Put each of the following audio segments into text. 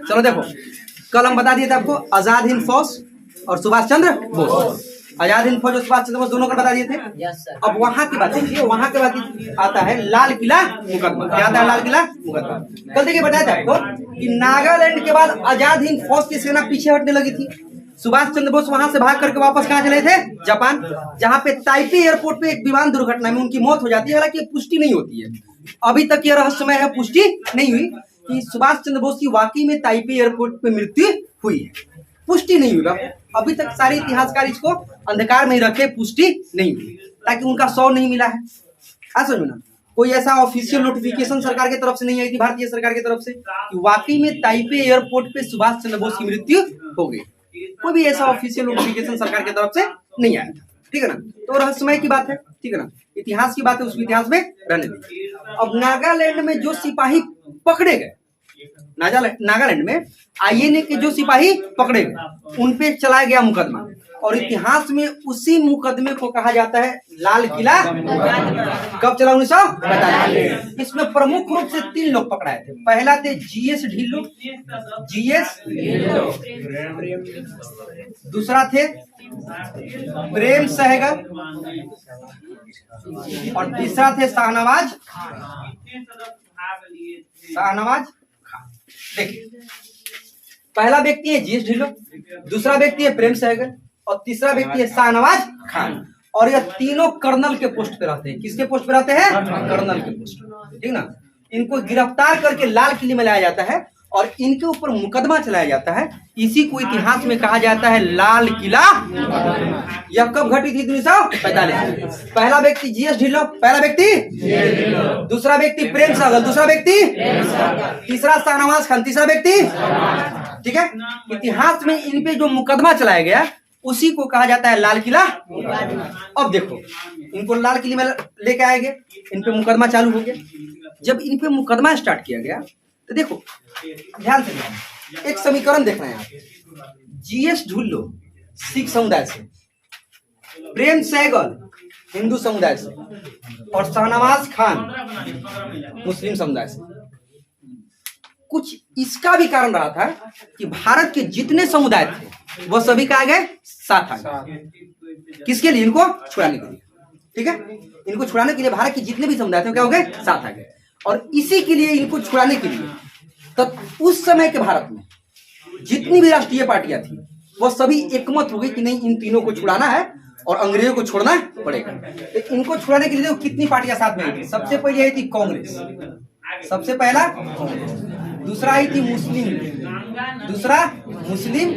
चलो देखो, कल हम बता दिए थे आपको आजाद हिंद फौज और सुभाष चंद्र बोस। आजाद हिंद फौज और सुभाष चंद्र बोस दोनों का बता दिए थे। अब वहां की बात देखिए, वहां के बाद आता है लाल किला मुकदमा। क्या आता है? लाल किला मुकदमा। कल देखिए बताया था आपको कि नागालैंड के बाद आजाद हिंद फौज की सेना पीछे हटने लगी थी। सुभाष चंद्र बोस वहां से भाग करके वापस कहाँ चले थे? जापान, जहां पे ताइपे एयरपोर्ट पे एक विमान दुर्घटना में उनकी मौत हो जाती है। हालांकि पुष्टि नहीं होती है, अभी तक यह रहस्यमय है, पुष्टि नहीं हुई कि सुभाष चंद्र बोस की वाकई में ताइपे एयरपोर्ट पे मृत्यु हुई है। पुष्टि नहीं हुई, अभी तक सारे इतिहासकार इसको अंधकार में रखे, पुष्टि नहीं हुई, ताकि उनका 100 नहीं मिला है। समझ में ना, कोई ऐसा ऑफिशियल नोटिफिकेशन सरकार की तरफ से नहीं आई थी, भारतीय सरकार की तरफ से, कि वाकई में ताइपे एयरपोर्ट पे सुभाष चंद्र बोस की मृत्यु हो गई। कोई भी ऐसा ऑफिशियल नोटिफिकेशन सरकार की तरफ से नहीं आया था। ठीक है ना, तो रहस्यमय की बात है। ठीक है ना, इतिहास की बात है, उसको इतिहास में रहने दीजिए। अब नागालैंड में जो सिपाही पकड़े गए, नागालैंड में आईएनए के जो सिपाही पकड़े गए, उन पे चलाया गया मुकदमा, और इतिहास में उसी मुकदमे को कहा जाता है लाल किला। कब चला? 1942। इसमें प्रमुख रूप से 3 लोग पकड़ाए थे। पहला थे जीएस ढिल्लो, दूसरा थे प्रेम सहगल, और तीसरा थे शाहनवाज खान। देखिए, पहला व्यक्ति है जीएस ढिल्लो, दूसरा व्यक्ति है प्रेम सहगल, और तीसरा व्यक्ति है शाहनवाज खान। और यह तीनों कर्नल के पोस्ट पे रहते हैं। किसके पोस्ट पे रहते हैं? कर्नल के पोस्ट। ठीक ना, इनको गिरफ्तार करके लाल किले में लाया जाता है और इनके ऊपर मुकदमा चलाया जाता है। इसी को इतिहास में कहा जाता है लाल किला। यह कब घटी थी? 1945। पहला व्यक्ति जीएस ढिल्लो, पहला व्यक्ति, दूसरा व्यक्ति प्रेम सहगल, दूसरा व्यक्ति, तीसरा शाहनवाज खान, तीसरा व्यक्ति। ठीक है, इतिहास में इन पे जो मुकदमा चलाया गया उसी को कहा जाता है लाल किला। अब देखो, इनको लाल किले में लेके आए गए, इन पे मुकदमा चालू हो गया। जब इन पे मुकदमा स्टार्ट किया गया तो देखो ध्यान से देखो, एक समीकरण देखना है आप। जीएस ढिल्लो सिख समुदाय से, प्रेम सहगल हिंदू समुदाय से, और शाहनवाज खान मुस्लिम समुदाय से। कुछ इसका भी कारण रहा था कि भारत के जितने समुदाय थे वो सभी कहा गए साथ आ गए। किसके लिए? इनको छुड़ाने के लिए। ठीक है, इनको छुड़ाने के लिए भारत के जितने भी समुदाय थे क्या हो गए? साथ आ गए। और इसी के लिए इनको छुड़ाने के लिए तब उस समय के भारत में जितनी भी राष्ट्रीय पार्टियां थी वो सभी एकमत हो गई कि नहीं, इन तीनों को छुड़ाना है और अंग्रेजों को छोड़ना पड़ेगा। तो इनको छुड़ाने के लिए कितनी पार्टियां साथ में आई थी? सबसे पहले आई थी कांग्रेस, सबसे पहला। दूसरा आई थी मुस्लिम, दूसरा मुस्लिम,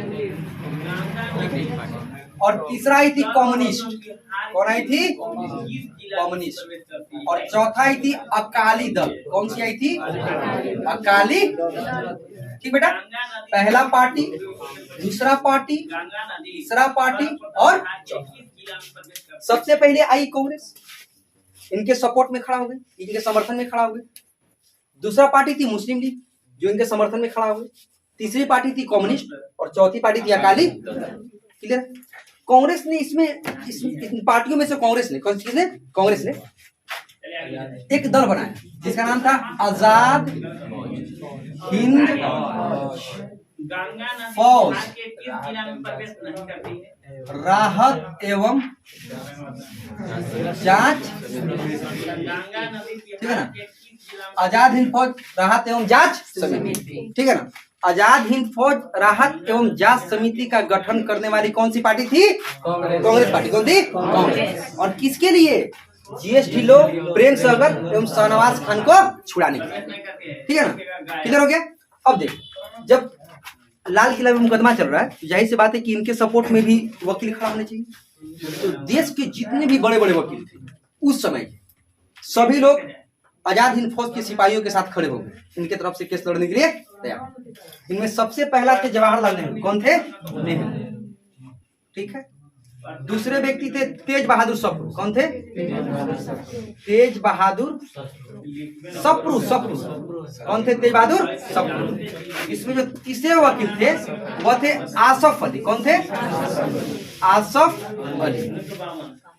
और तीसरा आई थी कम्युनिस्ट। कौन आई थी? कम्युनिस्ट। और चौथा आई थी अकाली दल। कौन सी आई थी? अकाली। ठीक बेटा, पहला पार्टी, दूसरा पार्टी, तीसरा पार्टी, और सबसे पहले आई कांग्रेस, इनके सपोर्ट में खड़ा हो गई, इनके समर्थन में खड़ा हो गई। दूसरा पार्टी थी मुस्लिम लीग, जो इनके समर्थन में खड़ा हो गई। तीसरी पार्टी थी कम्युनिस्ट, और चौथी पार्टी थी अकाली। क्लियर? कांग्रेस ने इसमें इन पार्टियों में से कांग्रेस ने एक दल बनाया जिसका नाम था आजाद हिंद फौज राहत एवं जांच। ठीक है ना, आजाद हिंद फौज राहत एवं जांच समिति। ठीक है ना, आजाद हिंद फौज राहत एवं जांच समिति का गठन करने वाली कौन सी पार्टी थी? कांग्रेस पार्टी। कौन थी? कांग्रेस। और किसके लिए? जीएस ढिल्लो, प्रेम सहगल एवं शाहनवाज खान को छुड़ाने के लिए। ठीक है ना, क्लियर हो गया? अब देखो, जब लाल किला में मुकदमा चल रहा है, जाहिर सी बात है कि इनके सपोर्ट में भी वकील खड़ा होने चाहिए। तो देश के जितने भी बड़े बड़े वकील थे उस समय के, सभी लोग आजाद हिंद फौज के सिपाहियों के साथ खड़े हो गए, इनके तरफ से केस लड़ने के लिए तैयार। इनमें सबसे पहला थे जवाहरलाल नेहरू। कौन थे? नेहरू। ठीक है, दूसरे व्यक्ति थे तेज बहादुर सप्रू। कौन थे? तेज बहादुर सप्रू। कौन थे? तेज बहादुर सप्रू। इसमें जो तीसरे वकील थे वह थे आसफ अली। कौन थे? आसफ अली।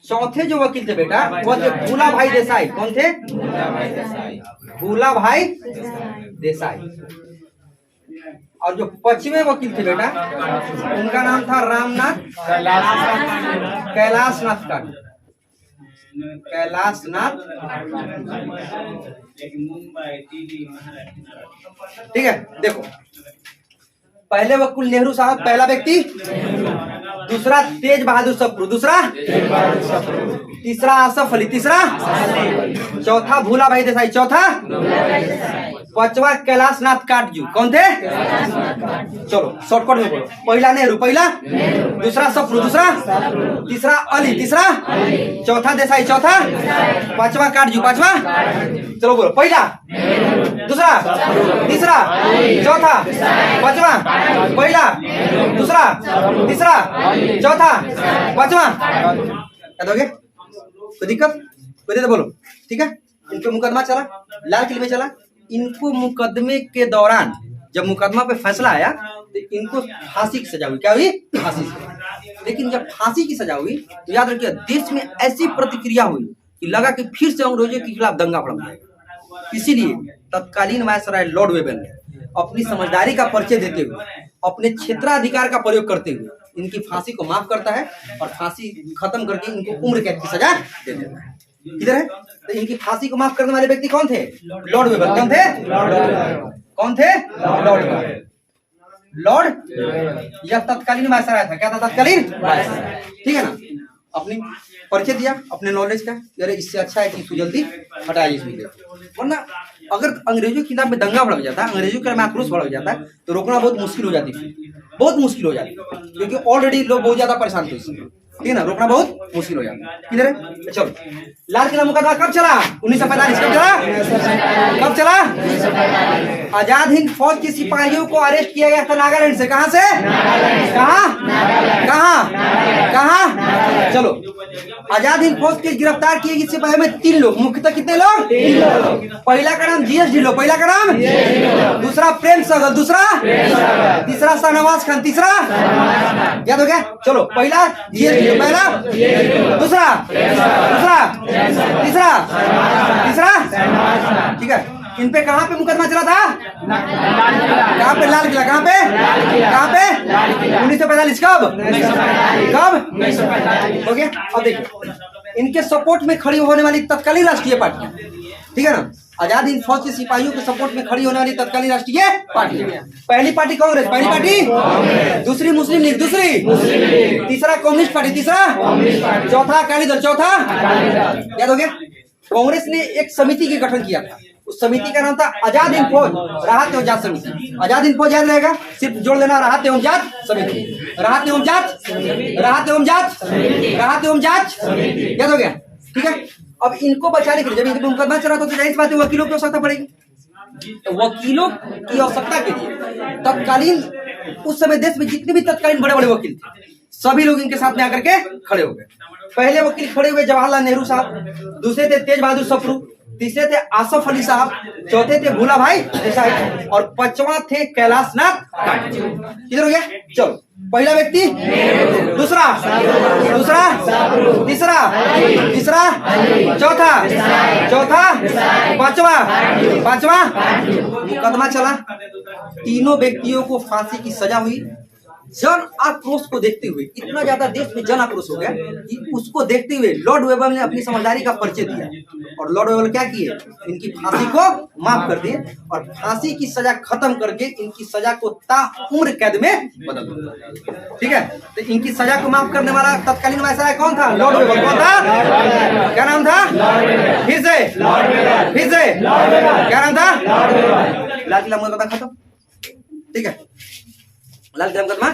चौथे जो वकील थे बेटा वो थे भूला भाई देसाई। कौन थे? भूला भाई देसाई। और जो 5वें वकील थे बेटा, उनका नाम था रामनाथ कैलाशनाथ काट। कैलाशनाथ, ठीक है। देखो, पहले वकील नेहरू साहब, पहला व्यक्ति, दूसरा तेज बहादुर सप्रू, दूसरा, तीसरा आसफ अली, तीसरा, चौथा भूला भाई देसाई, चौथा, पांचवा कैलाशनाथ काटजू। कौन थे? चलो शॉर्टकट में बोलो। पहला नेहरू, पहला, दूसरा सप्रू, दूसरा, तीसरा अली, तीसरा, चौथा देसाई, चौथा, पांचवा काटजू, पांचवा। चलो बोलो, पहला, दूसरा, तीसरा, चौथा, पांचवा, पहला, दूसरा, तीसरा, चौथा, पांचवा। याद हो गया? कोई दिक्कत? कोई तो बोलो, ठीक है। इनको मुकदमा चला, लाल किले में चला। इनको मुकदमे के दौरान जब मुकदमा पे फैसला आया तो इनको फांसी की सजा हुई। क्या हुई? फांसी की। लेकिन जब फांसी की सजा हुई तो याद रखिए, देश में ऐसी प्रतिक्रिया हुई कि लगा कि फिर से अंग्रेजों के खिलाफ दंगा भड़क जाएगा। इसीलिए तत्कालीन वायसराय लॉर्ड वेबल ने अपनी समझदारी का परिचय देते हुए, अपने क्षेत्राधिकार का प्रयोग करते हुए इनकी फांसी को माफ करता है और फांसी खत्म करके इनको उम्र कैद की सजा दे देता है। किधर है? तो इनकी फांसी को माफ करने वाले व्यक्ति कौन थे? लॉर्ड वेबल। कौन थे? कौन थे? लॉर्ड या तत्कालीन वायसराय था। क्या था? तत्कालीन, ठीक है ना। अपनी परिचय दिया अपने नॉलेज का, अरे इससे अच्छा है कि इसको जल्दी हटाइए इसमें। वरना अगर अंग्रेजों के खिलाफ में दंगा भड़क जाता है, अंग्रेजों के खिलाफ आक्रोश भड़क जाता है तो रोकना बहुत मुश्किल हो जाती है, बहुत मुश्किल हो जाती है, क्योंकि ऑलरेडी लोग बहुत ज्यादा परेशान थे इसमें, ठीक है ना। रोकना बहुत मुश्किल हो जाता है। किधर है? चलो, लाल किला मुकदमा कब चला? 1945। कब चला? कब चला? आजाद हिंद फौज के सिपाहियों को अरेस्ट किया गया था नागालैंड से। कहां से? कहां कहां कहां? चलो, आजाद हिंद फौज के गिरफ्तार किए गए सिपाहियों में 3 लोग, मुख्यतः कितने लोग? 3 लोग। पहला का नाम जीएस ढिल्लो, पहला का नाम, दूसरा प्रेम सगल, दूसरा, तीसरा शाहनवाज खान, तीसरा, याद हो गया? चलो, पहला जीएस ढिल्लो, पहला, दूसरा, दूसरा, तीसरा, तीसरा, ठीक है। इन पे कहां पे मुकदमा चला था? कहां पे? लाल किला। कहां पे? कहां पे? 1945। कब? कब? हो गया। अब देखिए, इनके सपोर्ट में खड़ी होने वाली तत्कालीन राष्ट्रीय पार्टी, ठीक है ना। आजाद हिंद फौज के सिपाहियों के सपोर्ट में खड़ी होने वाली तत्कालीन राष्ट्रीय पार्टी। पहली पार्टी कांग्रेस, पहली पार्टी, दूसरी मुस्लिम लीग, दूसरी, तीसरा कम्युनिस्ट पार्टी, तीसरा, चौथा अकाली दल, चौथा, याद हो गया। कांग्रेस ने एक समिति की गठन किया था, उस समिति का नाम था आजाद हिंद फौज राहत एवं जांच समिति। आजाद हिंद फौज याद रहेगा, सिर्फ जोड़ लेना, राहत एवं जांच समिति, राहत एवं जांच, राहत एवं जांच, राहत एवं जांच, याद हो गया, ठीक है। अब इनको बचाने के लिए जब इनको मुकदमा चला तो जाहिर सी बात है वकीलों की आवश्यकता पड़ेगी। तो वकीलों की आवश्यकता के लिए तत्कालीन उस समय देश में जितने भी तत्कालीन बड़े बड़े वकील थे, सभी लोग इनके साथ में आकर के खड़े हो गए। पहले वकील खड़े हुए जवाहरलाल नेहरू साहब, दूसरे थे तेज बहादुर सप्रू, तीसरे थे आसफ अली साहब, चौथे थे भूला भाई देसाई और पांचवा थे कैलाशनाथ काट। किधर हो गया? चलो, पहला व्यक्ति, दूसरा, दूसरा, तीसरा, तीसरा, चौथा, चौथा, पांचवा, पांचवा, मुकदमा चला। तीनों व्यक्तियों को फांसी की सजा हुई। जन आक्रोश को देखते हुए, इतना ज्यादा देश में जन आक्रोश हो गया कि उसको देखते हुए लॉर्ड वेबल ने अपनी समझदारी का परिचय दिया और लॉर्ड वेबल क्या किए? इनकी फांसी को माफ कर दिए और फांसी की सजा खत्म करके इनकी सजा को ताउम्र कैद में बदल दिया, ठीक है। तो इनकी सजा को माफ करने वाला तत्कालीन वायसराय कौन था? लॉर्ड वेबल। कौन था? क्या नाम था? फिर से, फिर से, क्या नाम था? लाल किला मुकदमा खत्म, ठीक है। लाल किला मुकदमा